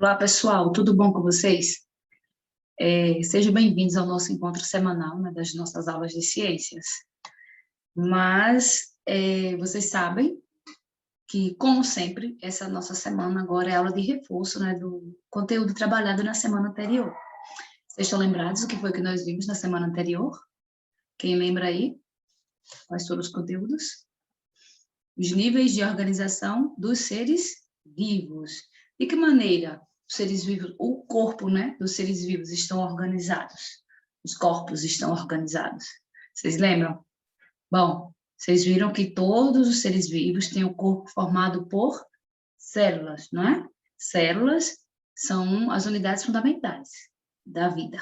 Olá, pessoal, tudo bom com vocês? Sejam bem-vindos ao nosso encontro semanal, né, das nossas aulas de ciências. Mas vocês sabem que, como sempre, essa nossa semana agora é aula de reforço, né, do conteúdo trabalhado na semana anterior. Vocês estão lembrados do que foi que nós vimos na semana anterior? Quem lembra aí? Quais foram os conteúdos? Os níveis de organização dos seres vivos. De que maneira os seres vivos, o corpo, né, dos seres vivos estão organizados? Os corpos estão organizados. Vocês lembram? Bom, vocês viram que todos os seres vivos têm o corpo formado por células, não é? Células são as unidades fundamentais da vida.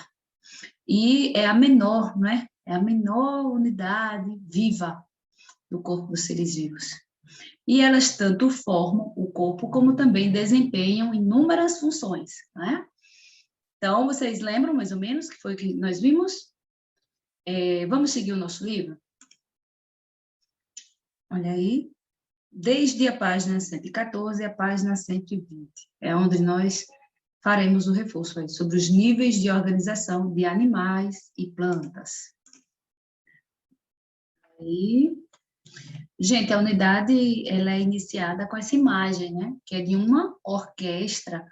E é a menor, não é? É a menor unidade viva do corpo dos seres vivos. E elas tanto formam o corpo, como também desempenham inúmeras funções, né? Então, vocês lembram mais ou menos que foi o que nós vimos? Vamos seguir o nosso livro? Olha aí, desde a página 114 à página 120, é onde nós faremos o reforço aí, sobre os níveis de organização de animais e plantas. Aí... Gente, a unidade ela é iniciada com essa imagem, né? Que é de uma orquestra.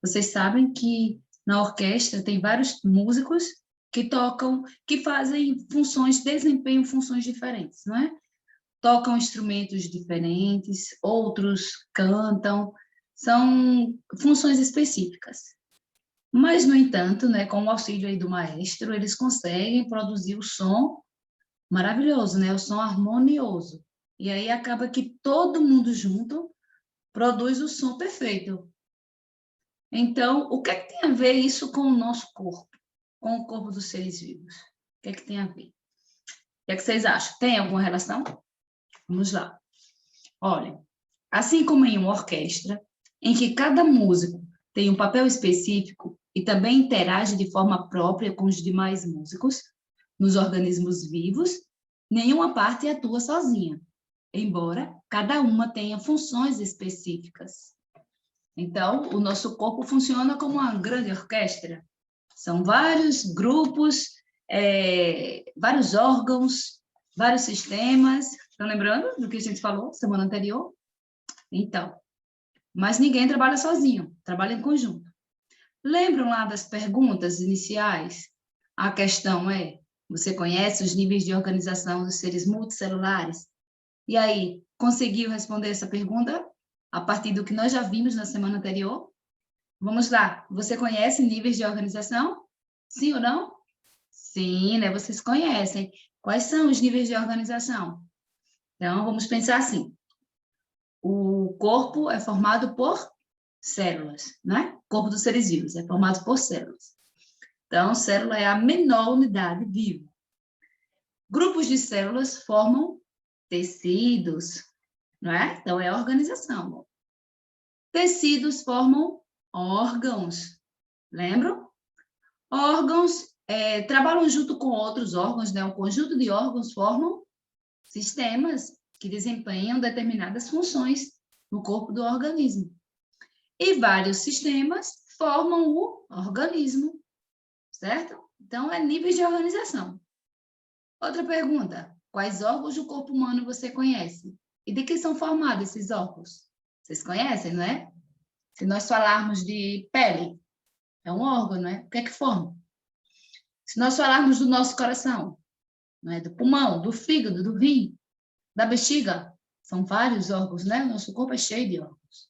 Vocês sabem que na orquestra tem vários músicos que tocam, que fazem funções, desempenham funções diferentes, não é? Tocam instrumentos diferentes, outros cantam, são funções específicas. Mas, no entanto, né, com o auxílio aí do maestro, eles conseguem produzir o som maravilhoso, né? O som harmonioso. E aí acaba que todo mundo junto produz o som perfeito. Então, o que é que tem a ver isso com o nosso corpo? Com o corpo dos seres vivos? O que é que tem a ver? O que é que vocês acham? Tem alguma relação? Vamos lá. Olhem, assim como em uma orquestra, em que cada músico tem um papel específico e também interage de forma própria com os demais músicos, nos organismos vivos, nenhuma parte atua sozinha, embora cada uma tenha funções específicas. Então, o nosso corpo funciona como uma grande orquestra. São vários grupos, vários órgãos, vários sistemas. Estão lembrando do que a gente falou semana anterior? Então, mas ninguém trabalha sozinho, trabalha em conjunto. Lembram lá das perguntas iniciais? A questão é: você conhece os níveis de organização dos seres multicelulares? E aí, conseguiu responder essa pergunta a partir do que nós já vimos na semana anterior? Vamos lá. Você conhece níveis de organização? Sim ou não? Sim, né? Vocês conhecem. Quais são os níveis de organização? Então, vamos pensar assim. O corpo é formado por células, né? O corpo dos seres vivos é formado por células. Então, célula é a menor unidade viva. Grupos de células formam tecidos, não é? Então, é organização. Tecidos formam órgãos, lembram? Órgãos trabalham junto com outros órgãos, né? Um conjunto de órgãos formam sistemas que desempenham determinadas funções no corpo do organismo. E vários sistemas formam o organismo, certo? Então, é níveis de organização. Outra pergunta: quais órgãos do corpo humano você conhece? E de que são formados esses órgãos? Vocês conhecem, não é? Se nós falarmos de pele, é um órgão, não é? O que é que forma? Se nós falarmos do nosso coração, não é? Do pulmão, do fígado, do rim, da bexiga, são vários órgãos, né? O nosso corpo é cheio de órgãos.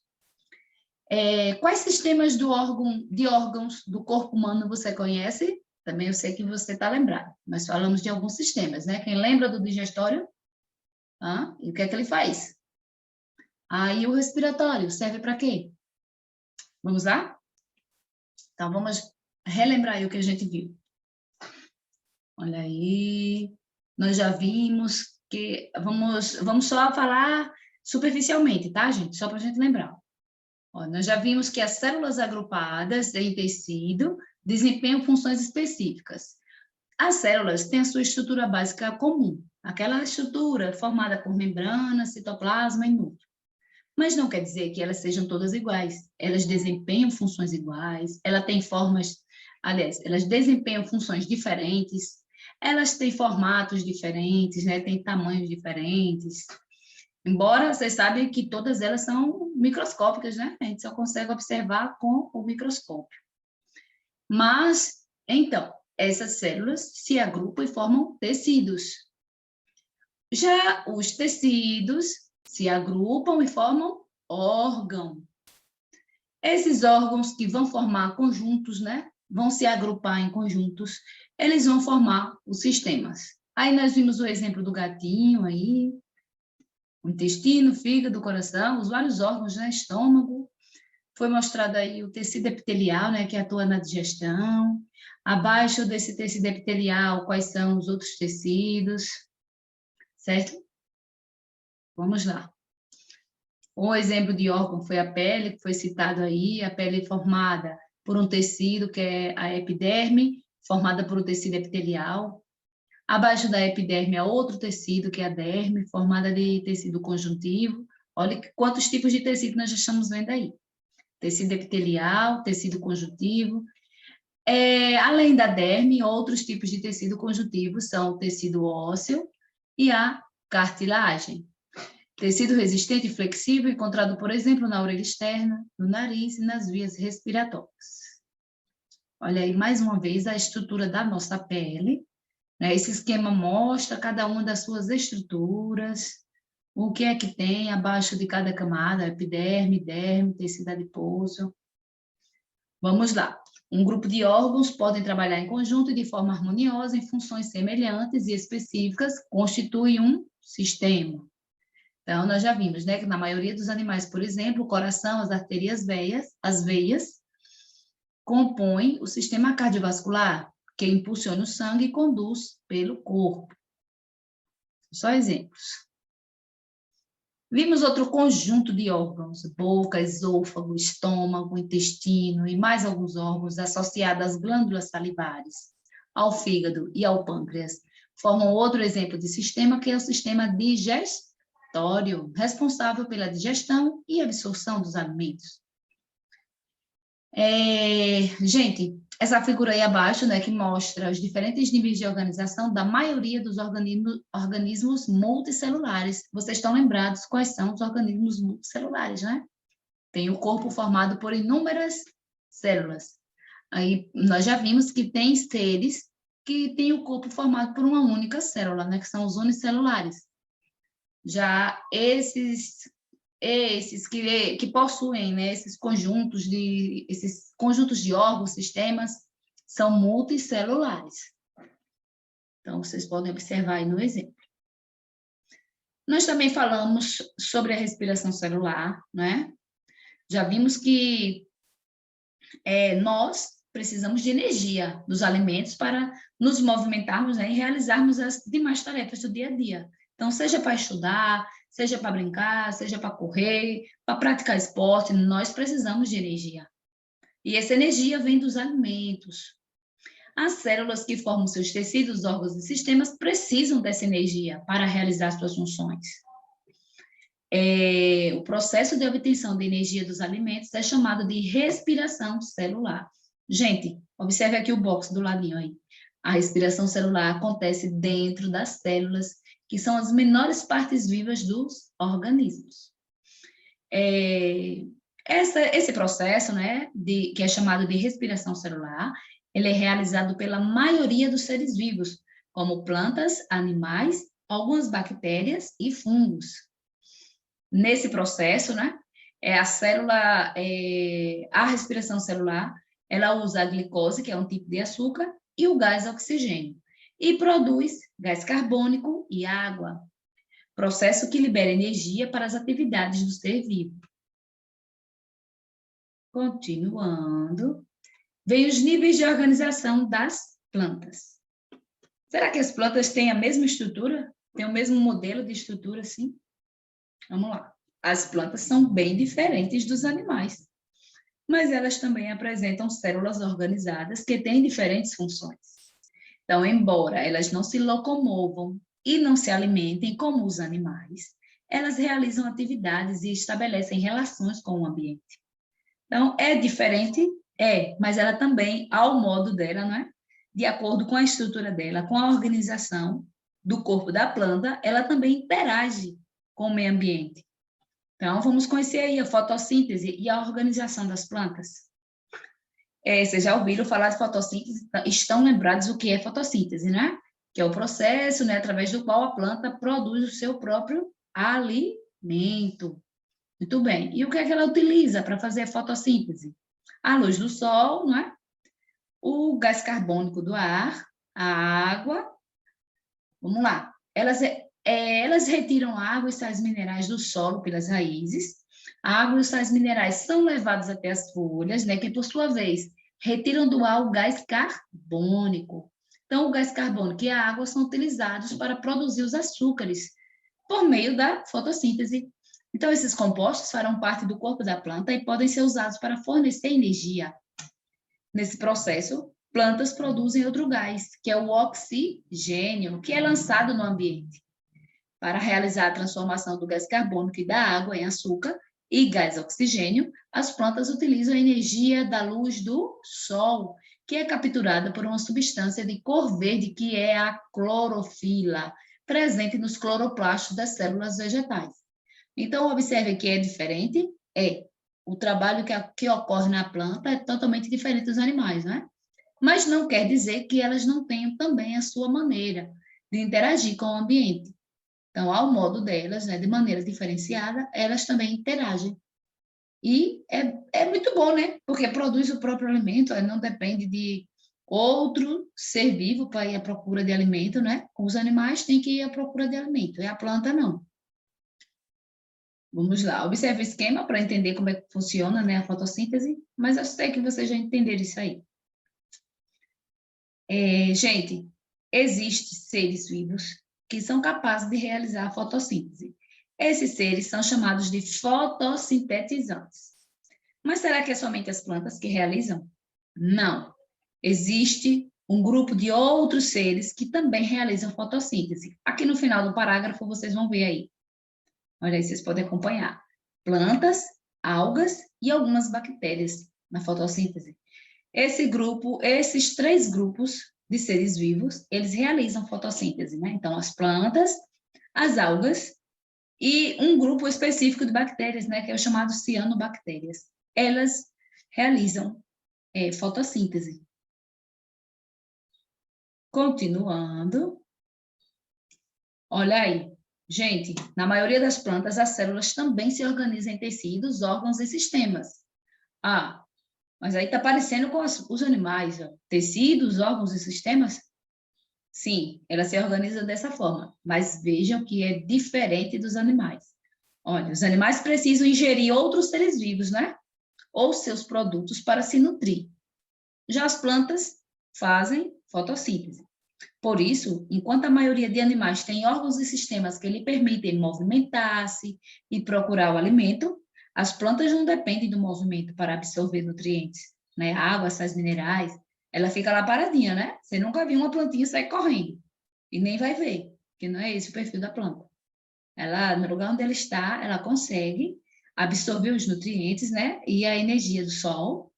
Quais sistemas de órgãos do corpo humano você conhece? Também eu sei que você está lembrado. Nós falamos de alguns sistemas, né? Quem lembra do digestório? E o que é que ele faz? Aí o respiratório serve para quê? Vamos lá? Então, vamos relembrar aí o que a gente viu. Olha aí, nós já vimos que... Vamos só falar superficialmente, tá, gente? Só para a gente lembrar. Ó, nós já vimos que as células agrupadas em tecido desempenham funções específicas. As células têm a sua estrutura básica comum, aquela estrutura formada por membrana, citoplasma e núcleo. mas não quer dizer que elas sejam todas iguais. Elas desempenham funções iguais, ela tem formas, aliás, elas desempenham funções diferentes, elas têm formatos diferentes, né? Têm tamanhos diferentes. Embora vocês sabem que todas elas são microscópicas, né? A gente só consegue observar com o microscópio. Mas, então, essas células se agrupam e formam tecidos. Já os tecidos se agrupam e formam órgão. Esses órgãos que vão formar conjuntos, né? Vão se agrupar em conjuntos, eles vão formar os sistemas. Aí nós vimos o exemplo do gatinho aí, o intestino, o fígado, o coração, os vários órgãos, né? Estômago. Foi mostrado aí o tecido epitelial, né? Que atua na digestão. Abaixo desse tecido epitelial, quais são os outros tecidos, certo? Vamos lá. Um exemplo de órgão foi a pele, que foi citado aí, a pele formada por um tecido, que é a epiderme, formada por um tecido epitelial. Abaixo da epiderme há outro tecido, que é a derme, formada de tecido conjuntivo. Olha quantos tipos de tecido nós já estamos vendo aí. Tecido epitelial, tecido conjuntivo. Além da derme, outros tipos de tecido conjuntivo são o tecido ósseo e a cartilagem. Tecido resistente e flexível encontrado, por exemplo, na orelha externa, no nariz e nas vias respiratórias. Olha aí, mais uma vez, a estrutura da nossa pele, né? Esse esquema mostra cada uma das suas estruturas, o que é que tem abaixo de cada camada, epiderme, derme, tecido adiposo. Vamos lá. Um grupo de órgãos podem trabalhar em conjunto e de forma harmoniosa em funções semelhantes e específicas, constitui um sistema. Então, nós já vimos, né, que na maioria dos animais, por exemplo, o coração, as artérias as veias, compõem o sistema cardiovascular, que impulsiona o sangue e conduz pelo corpo. Só exemplos. Vimos outro conjunto de órgãos, boca, esôfago, estômago, intestino e mais alguns órgãos associados às glândulas salivares, ao fígado e ao pâncreas. Formam outro exemplo de sistema, que é o sistema digestório, responsável pela digestão e absorção dos alimentos. Gente, essa figura aí abaixo, né, que mostra os diferentes níveis de organização da maioria dos organismos multicelulares. Vocês estão lembrados quais são os organismos multicelulares, né? Tem o corpo formado por inúmeras células. Aí nós já vimos que tem seres que têm o corpo formado por uma única célula, né, que são os unicelulares. Já esses que possuem, né, esses conjuntos de órgãos, sistemas, são multicelulares. Então, vocês podem observar aí no exemplo. Nós também falamos sobre a respiração celular, né? Já vimos que nós precisamos de energia dos alimentos para nos movimentarmos, né, e realizarmos as demais tarefas do dia a dia. Então, seja para estudar, seja para brincar, seja para correr, para praticar esporte, nós precisamos de energia. E essa energia vem dos alimentos. As células que formam seus tecidos, órgãos e sistemas precisam dessa energia para realizar suas funções. O processo de obtenção de energia dos alimentos é chamado de respiração celular. Gente, observe aqui o box do ladinho aí. A respiração celular acontece dentro das células, que são as menores partes vivas dos organismos. Esse processo, né, que é chamado de respiração celular, ele é realizado pela maioria dos seres vivos, como plantas, animais, algumas bactérias e fungos. Nesse processo, né, a respiração celular, ela usa a glicose, que é um tipo de açúcar, e o gás oxigênio, e produz gás carbônico e água. Processo que libera energia para as atividades do ser vivo. Continuando, vem os níveis de organização das plantas. Será que as plantas têm a mesma estrutura? Tem o mesmo modelo de estrutura, assim? Vamos lá. As plantas são bem diferentes dos animais, mas elas também apresentam células organizadas que têm diferentes funções. Então, embora elas não se locomovam e não se alimentem como os animais, elas realizam atividades e estabelecem relações com o ambiente. Então, é diferente? É, mas ela também, ao modo dela, não é? De acordo com a estrutura dela, com a organização do corpo da planta, ela também interage com o meio ambiente. Então, vamos conhecer aí a fotossíntese e a organização das plantas. Vocês já ouviram falar de fotossíntese? Estão lembrados o que é fotossíntese, né? Que é o processo, né, através do qual a planta produz o seu próprio alimento. Muito bem. E o que é que ela utiliza para fazer a fotossíntese? A luz do sol, não é? O gás carbônico do ar, a água. Vamos lá. Elas retiram água e sais minerais do solo pelas raízes. A água e os sais minerais são levados até as folhas, né, que, por sua vez, retiram do ar o gás carbônico. Então, o gás carbônico e a água são utilizados para produzir os açúcares por meio da fotossíntese. Então, esses compostos farão parte do corpo da planta e podem ser usados para fornecer energia. Nesse processo, plantas produzem outro gás, que é o oxigênio, que é lançado no ambiente. Para realizar a transformação do gás carbônico e da água em açúcar e gás oxigênio, as plantas utilizam a energia da luz do sol, que é capturada por uma substância de cor verde, que é a clorofila, presente nos cloroplastos das células vegetais. Então, observe que é diferente, o trabalho que ocorre na planta é totalmente diferente dos animais, né? Mas não quer dizer que elas não tenham também a sua maneira de interagir com o ambiente. Então, ao modo delas, né, de maneira diferenciada, elas também interagem. E é muito bom, né? Porque produz o próprio alimento, não depende de outro ser vivo para ir à procura de alimento, né? Os animais têm que ir à procura de alimento, e a planta não. Vamos lá, observe o esquema para entender como é que funciona, né, a fotossíntese, mas eu sei que vocês já entenderam isso aí. Gente, existem seres vivos que são capazes de realizar a fotossíntese. Esses seres são chamados de fotossintetizantes. Mas será que é somente as plantas que realizam? Não. Existe um grupo de outros seres que também realizam fotossíntese. Aqui no final do parágrafo vocês vão ver aí. Olha aí, vocês podem acompanhar. Plantas, algas e algumas bactérias na fotossíntese. Esses 3 grupos de seres vivos, eles realizam fotossíntese, né? Então, as plantas, as algas e um grupo específico de bactérias, né? Que é o chamado cianobactérias. Elas realizam fotossíntese. Continuando. Olha aí. Gente, na maioria das plantas, as células também se organizam em tecidos, órgãos e sistemas. Mas aí está parecendo com os animais, ó. Tecidos, órgãos e sistemas? Sim, ela se organiza dessa forma, mas vejam que é diferente dos animais. Olha, os animais precisam ingerir outros seres vivos, né? Ou seus produtos para se nutrir. Já as plantas fazem fotossíntese. Por isso, enquanto a maioria de animais tem órgãos e sistemas que lhe permitem movimentar-se e procurar o alimento, as plantas não dependem do movimento para absorver nutrientes, né? Água, sais minerais, ela fica lá paradinha, né? Você nunca viu uma plantinha sair correndo e nem vai ver, porque não é esse o perfil da planta. Ela, no lugar onde ela está, ela consegue absorver os nutrientes, né? E a energia do sol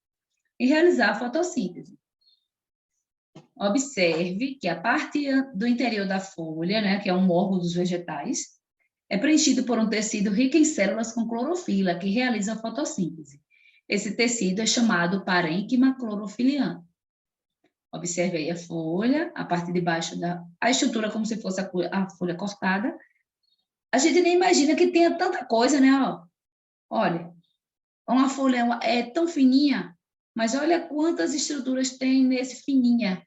e realizar a fotossíntese. Observe que a parte do interior da folha, né, que é um órgão dos vegetais, é preenchido por um tecido rico em células com clorofila, que realiza a fotossíntese. Esse tecido é chamado parênquima clorofiliano. Observe aí a folha, a parte de baixo a estrutura como se fosse a folha cortada. A gente nem imagina que tenha tanta coisa, né? Olha, uma folha é tão fininha, mas olha quantas estruturas tem nesse fininha.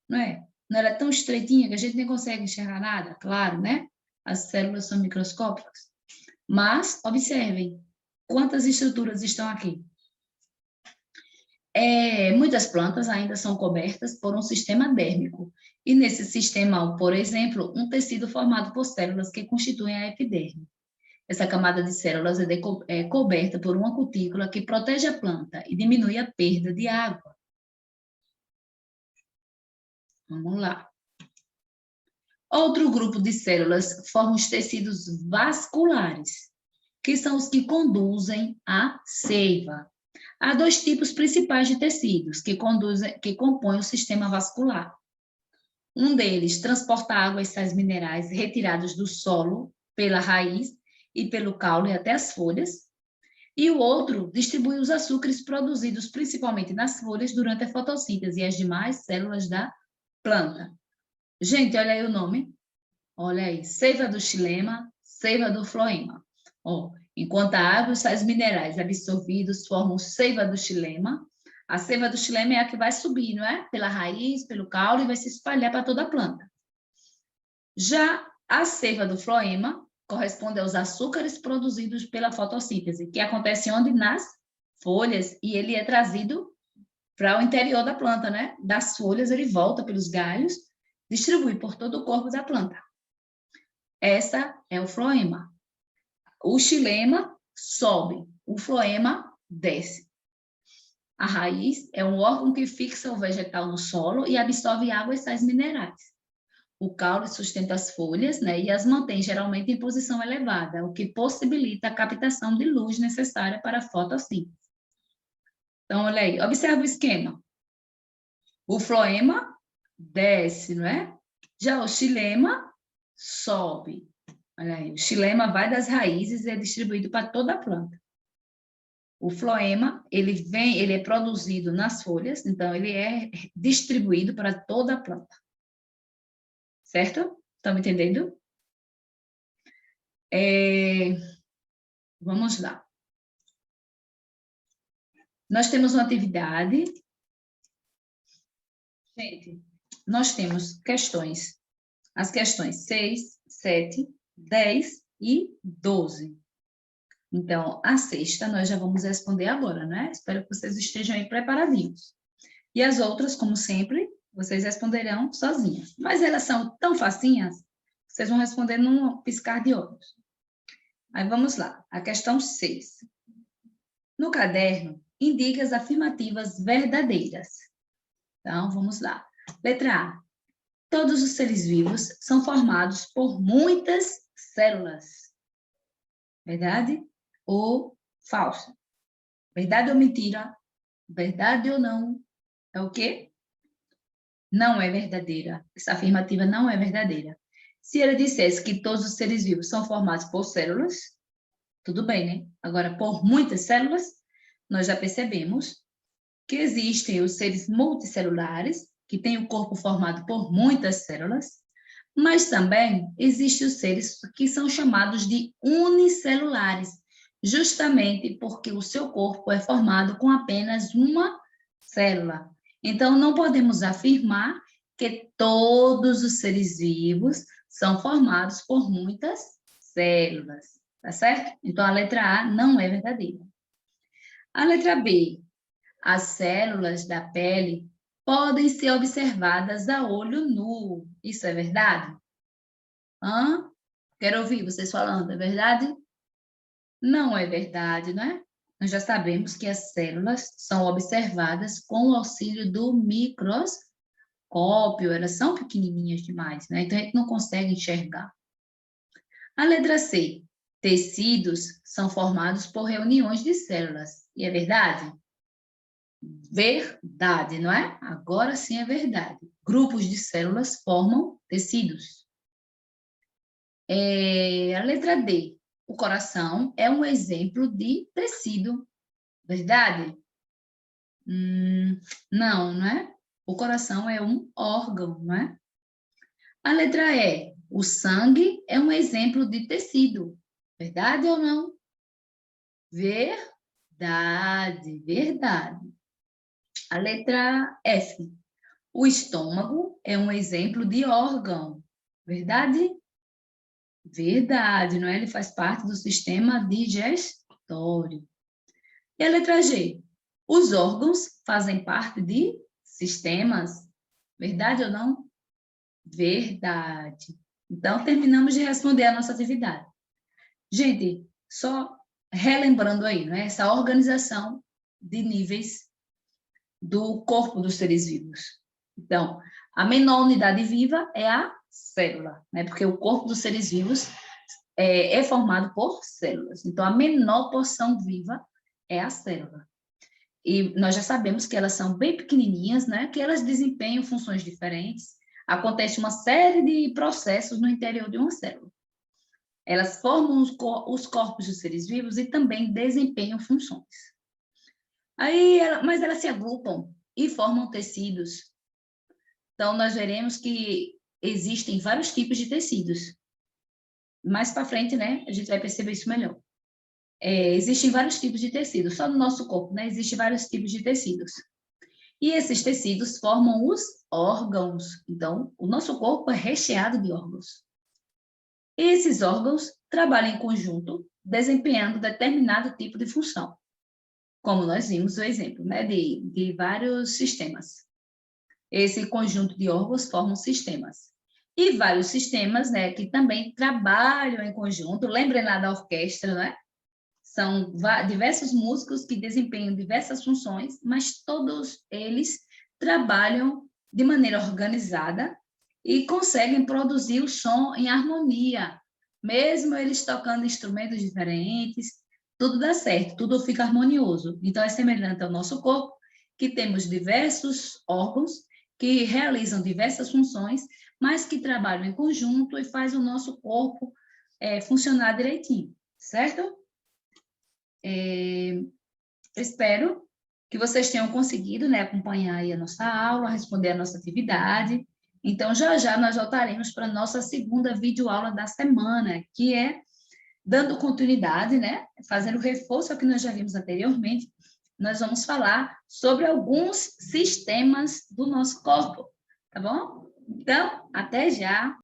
Não é? Não era tão estreitinha que a gente nem consegue enxergar nada, claro, né? As células são microscópicas. Mas, observem, quantas estruturas estão aqui. Muitas plantas ainda são cobertas por um sistema dérmico. E nesse sistema, por exemplo, um tecido formado por células que constituem a epiderme. Essa camada de células é coberta por uma cutícula que protege a planta e diminui a perda de água. Vamos lá. Outro grupo de células forma os tecidos vasculares, que são os que conduzem a seiva. Há dois tipos principais de tecidos que compõem o sistema vascular. Um deles transporta água e sais minerais retirados do solo pela raiz e pelo caule até as folhas. E o outro distribui os açúcares produzidos principalmente nas folhas durante a fotossíntese e as demais células da planta. Gente, olha aí o nome. Olha aí, seiva do xilema, seiva do floema. Ó, enquanto a água e os sais minerais absorvidos formam seiva do xilema, a seiva do xilema é a que vai subir, não é? Pela raiz, pelo caule e vai se espalhar para toda a planta. Já a seiva do floema corresponde aos açúcares produzidos pela fotossíntese, que acontece onde? Nas folhas, e ele é trazido para o interior da planta, né? Das folhas ele volta pelos galhos, distribui por todo o corpo da planta. Essa é o floema. O xilema sobe, o floema desce. A raiz é um órgão que fixa o vegetal no solo e absorve água e sais minerais. O caule sustenta as folhas, né, e as mantém geralmente em posição elevada, o que possibilita a captação de luz necessária para a fotossíntese. Então, olha aí, observa o esquema. O floema desce, não é? Já o xilema sobe. Olha aí, o xilema vai das raízes e é distribuído para toda a planta. O floema, ele é produzido nas folhas, então ele é distribuído para toda a planta. Certo? Estão me entendendo? Vamos lá. Nós temos uma atividade. Gente, nós temos questões. As questões 6, 7, 10 e 12. Então, a sexta nós já vamos responder agora, né? Espero que vocês estejam aí preparadinhos. E as outras, como sempre, vocês responderão sozinhas. Mas elas são tão facinhas, vocês vão responder num piscar de olhos. Aí vamos lá, a questão 6. No caderno, indique as afirmativas verdadeiras. Então, vamos lá. Letra A. Todos os seres vivos são formados por muitas células. Verdade ou falso? Verdade ou mentira? Verdade ou não? É o quê? Não é verdadeira. Essa afirmativa não é verdadeira. Se ele dissesse que todos os seres vivos são formados por células, tudo bem, né? Agora, por muitas células, nós já percebemos que existem os seres multicelulares, que têm o corpo formado por muitas células, mas também existem os seres que são chamados de unicelulares, justamente porque o seu corpo é formado com apenas uma célula. Então, não podemos afirmar que todos os seres vivos são formados por muitas células, tá certo? Então, a letra A não é verdadeira. A letra B, as células da pele podem ser observadas a olho nu. Isso é verdade? Hã? Quero ouvir vocês falando, é verdade? Não é verdade, não é? Nós já sabemos que as células são observadas com o auxílio do microscópio, elas são pequenininhas demais, né? Então a gente não consegue enxergar. A letra C, tecidos são formados por reuniões de células. E é verdade? Verdade, não é? Agora sim é verdade. Grupos de células formam tecidos. A letra D, o coração é um exemplo de tecido. Verdade? Não, não é? O coração é um órgão, não é? A letra E, o sangue é um exemplo de tecido. Verdade ou não? Verdade, verdade. A letra F, o estômago é um exemplo de órgão. Verdade? Verdade, não é? Ele faz parte do sistema digestório. E a letra G, os órgãos fazem parte de sistemas. Verdade ou não? Verdade. Então, terminamos de responder a nossa atividade. Gente, só relembrando aí, né, essa organização de níveis do corpo dos seres vivos. Então, a menor unidade viva é a célula, né? Porque o corpo dos seres vivos é formado por células. Então, a menor porção viva é a célula. E nós já sabemos que elas são bem pequenininhas, né? Que elas desempenham funções diferentes. Acontece uma série de processos no interior de uma célula. Elas formam os corpos dos seres vivos e também desempenham funções. Mas elas se agrupam e formam tecidos. Então, nós veremos que existem vários tipos de tecidos. Mais para frente, né, a gente vai perceber isso melhor. Existem vários tipos de tecidos. Só no nosso corpo, né, existem vários tipos de tecidos. E esses tecidos formam os órgãos. Então, o nosso corpo é recheado de órgãos. E esses órgãos trabalham em conjunto, desempenhando determinado tipo de função. Como nós vimos o exemplo, né, de vários sistemas. Esse conjunto de órgãos formam sistemas. E vários sistemas, né, que também trabalham em conjunto. Lembrem lá da orquestra, né? São diversos músicos que desempenham diversas funções, mas todos eles trabalham de maneira organizada e conseguem produzir o som em harmonia. Mesmo eles tocando instrumentos diferentes, tudo dá certo, tudo fica harmonioso. Então, é semelhante ao nosso corpo, que temos diversos órgãos que realizam diversas funções, mas que trabalham em conjunto e faz o nosso corpo funcionar direitinho, certo? Espero que vocês tenham conseguido, né, acompanhar aí a nossa aula, responder a nossa atividade. Então, já nós voltaremos para a nossa segunda videoaula da semana, que é dando continuidade, né, fazendo reforço ao que nós já vimos anteriormente. Nós vamos falar sobre alguns sistemas do nosso corpo, tá bom? Então, até já!